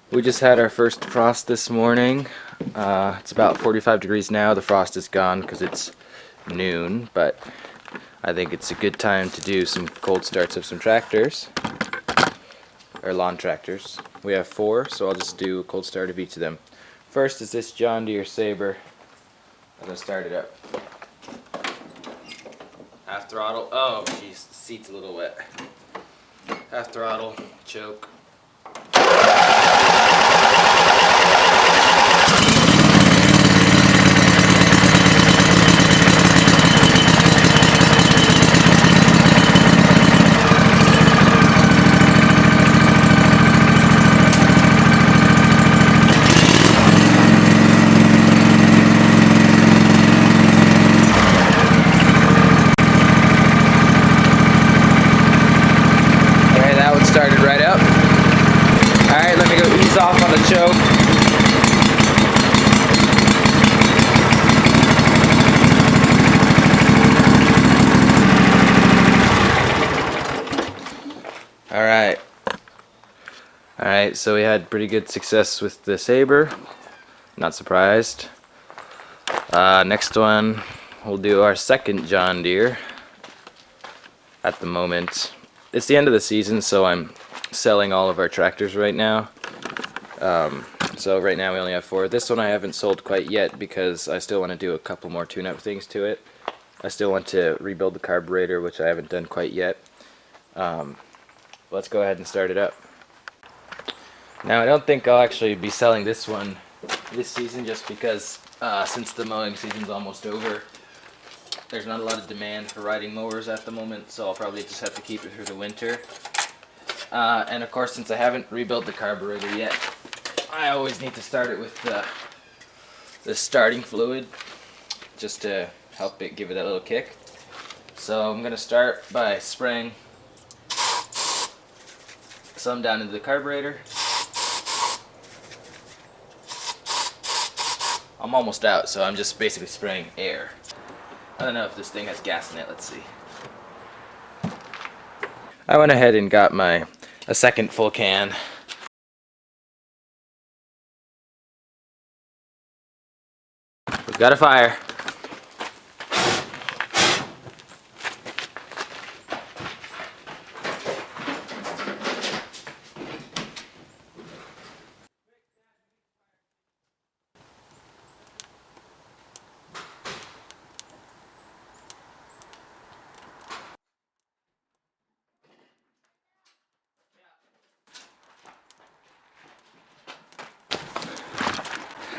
We just had our first frost this morning. It's about 45 degrees now. The frost is gone because it's noon, but I think it's a good time to do some cold starts of some tractors, or lawn tractors. We have 4, so I'll just do a cold start of each of them. First is this John Deere Saber. I'm going to start it up. Half throttle. Oh, jeez, the seat's a little wet. Half throttle, choke. Started right up. Alright, let me go ease off on the choke. Alright, so we had pretty good success with the Saber. Not surprised. Next one, we'll do our second John Deere. At the moment, it's the end of the season, so I'm selling all of our tractors right now. So right now we only have 4. This one I haven't sold quite yet because I still want to do a couple more tune-up things to it. I still want to rebuild the carburetor, which I haven't done quite yet. Let's go ahead and start it up. Now I don't think I'll actually be selling this one this season just because since the mowing season's almost over, there's not a lot of demand for riding mowers at the moment, so I'll probably just have to keep it through the winter. And of course, since I haven't rebuilt the carburetor yet, I always need to start it with the starting fluid just to help it give it that little kick. So I'm going to start by spraying some down into the carburetor. I'm almost out, so I'm just basically spraying air. I don't know if this thing has gas in it, let's see. I went ahead and got a second full can. We've got a fire.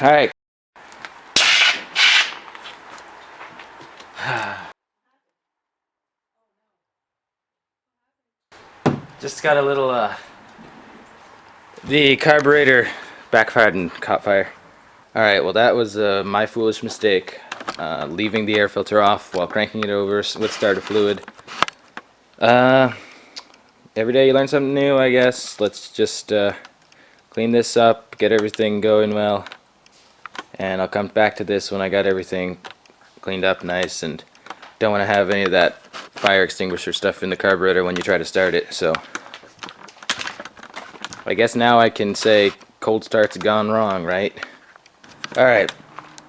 Alright. Just got a little, the carburetor backfired and caught fire. Alright, well that was my foolish mistake. Leaving the air filter off while cranking it over with starter fluid. Every day you learn something new, I guess. Let's just clean this up, get everything going well. And I'll come back to this when I got everything cleaned up nice and don't want to have any of that fire extinguisher stuff in the carburetor when you try to start it. So I guess now I can say cold start's gone wrong, right? Alright,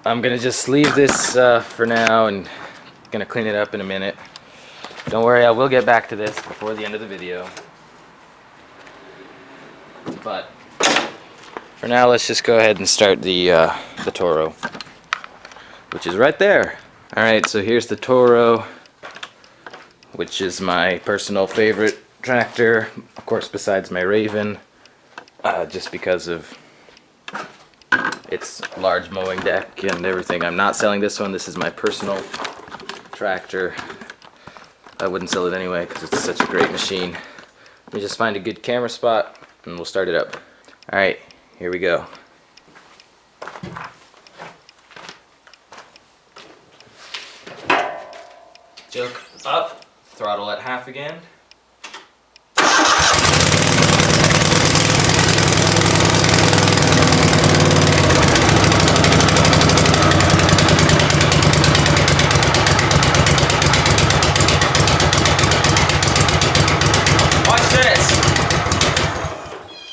I'm gonna just leave this for now and gonna clean it up in a minute. Don't worry, I will get back to this before the end of the video. But for now, let's just go ahead and start the Toro, which is right there. Alright, so here's the Toro, which is my personal favorite tractor, of course besides my Raven, just because of its large mowing deck and everything. I'm not selling this one. This is my personal tractor. I wouldn't sell it anyway because it's such a great machine. Let me just find a good camera spot and we'll start it up. Alright, here we go. Choke up, throttle at half again. Watch this!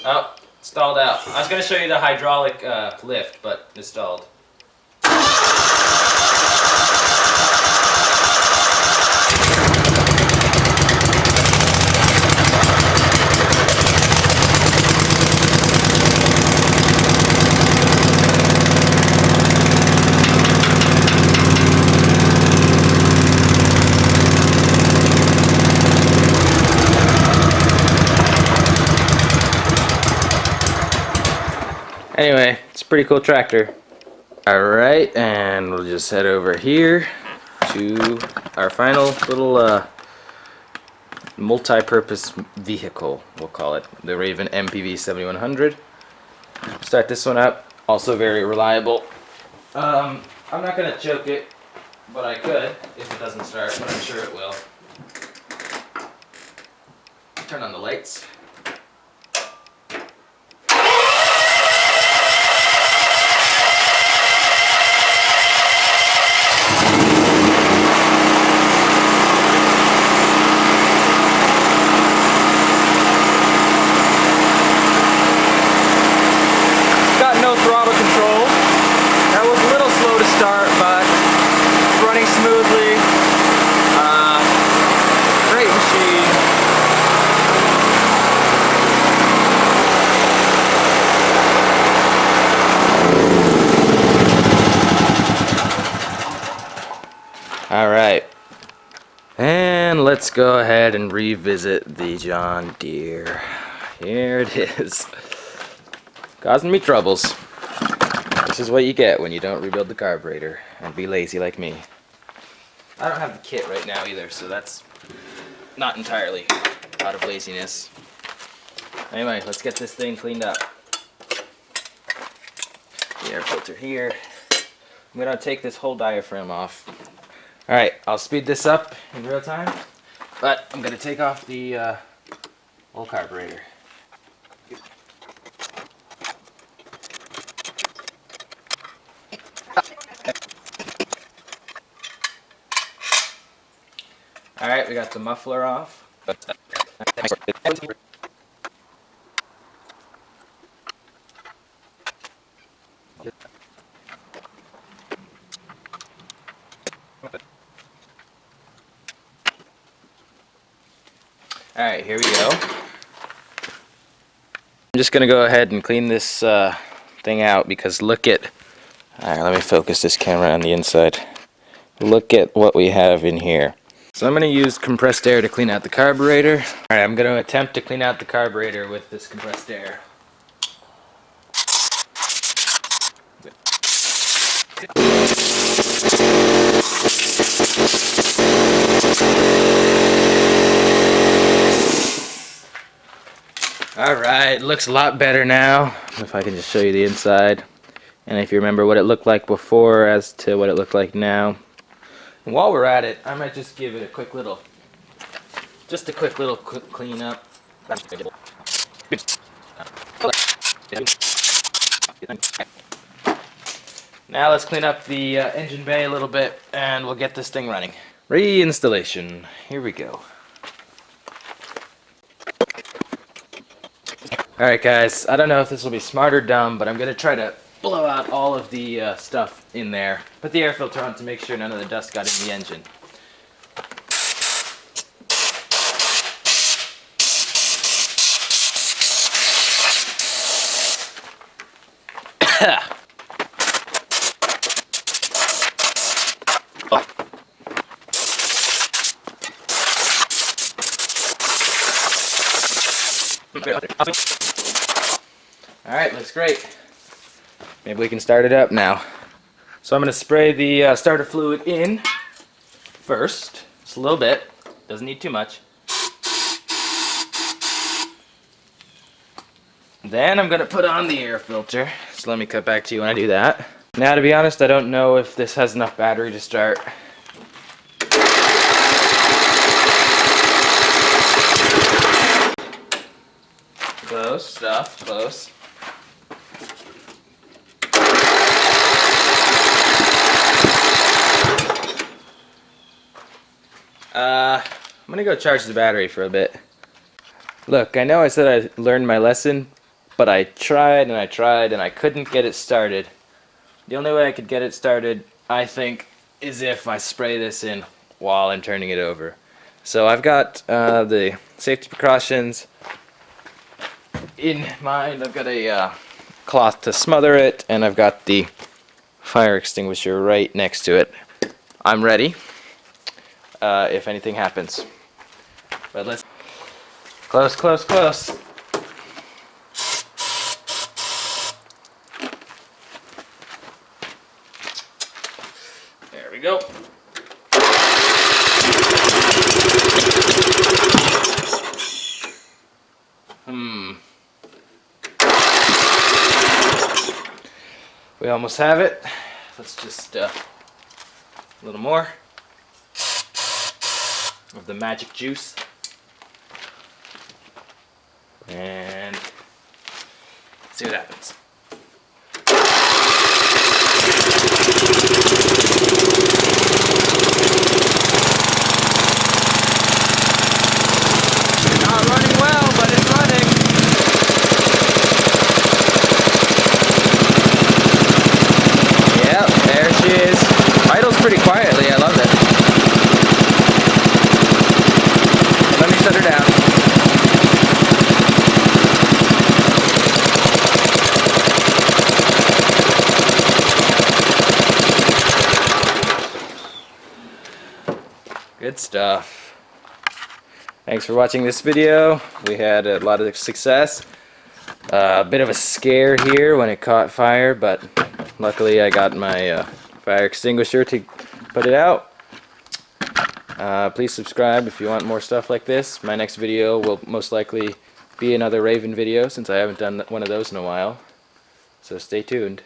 Oh, stalled installed out. I was going to show you the hydraulic lift, but installed. Anyway, it's a pretty cool tractor. Alright, and we'll just head over here to our final little multi-purpose vehicle, we'll call it. The Raven MPV 7100. Start this one up, also very reliable. I'm not going to choke it, but I could if it doesn't start, but I'm sure it will. Turn on the lights. Start, but running smoothly. Great machine. All right, and let's go ahead and revisit the John Deere. Here it is, causing me troubles. This is what you get when you don't rebuild the carburetor and be lazy like me. I don't have the kit right now either, so that's not entirely out of laziness. Anyway, let's get this thing cleaned up. The air filter here. I'm going to take this whole diaphragm off. Alright, I'll speed this up in real time, but I'm going to take off the whole carburetor. Alright, we got the muffler off. Alright, here we go. I'm just going to go ahead and clean this thing out because look at... Alright, let me focus this camera on the inside. Look at what we have in here. So I'm going to use compressed air to clean out the carburetor. Alright, I'm going to attempt to clean out the carburetor with this compressed air. Alright, looks a lot better now. If I can just show you the inside. And if you remember what it looked like before as to what it looked like now. And while we're at it, I might just give it a quick little clean up. Now let's clean up the engine bay a little bit and we'll get this thing running. Reinstallation. Here we go. Alright guys, I don't know if this will be smart or dumb, but I'm going to try to blow out all of the stuff in there. Put the air filter on to make sure none of the dust got in the engine. Alright, looks great. Maybe we can start it up now. So I'm going to spray the starter fluid in first. Just a little bit. Doesn't need too much. Then I'm going to put on the air filter. So let me cut back to you when I do that. Now, to be honest, I don't know if this has enough battery to start. Close stuff, close. I'm gonna go charge the battery for a bit. Look, I know I said I learned my lesson, but I tried and I tried and I couldn't get it started. The only way I could get it started, I think, is if I spray this in while I'm turning it over. So I've got the safety precautions in mind. I've got a cloth to smother it, and I've got the fire extinguisher right next to it. I'm ready if anything happens. But let's close, close, close. There we go. We almost have it. Let's just a little more of the magic juice. And see what happens. Not running well, but it's running. Yep, there she is. Idles pretty quietly, I love it. Let me shut her down. Good stuff. Thanks for watching this video. We had a lot of success. A bit of a scare here when it caught fire, but luckily I got my fire extinguisher to put it out. Please subscribe if you want more stuff like this. My next video will most likely be another Raven video, since I haven't done one of those in a while. So stay tuned.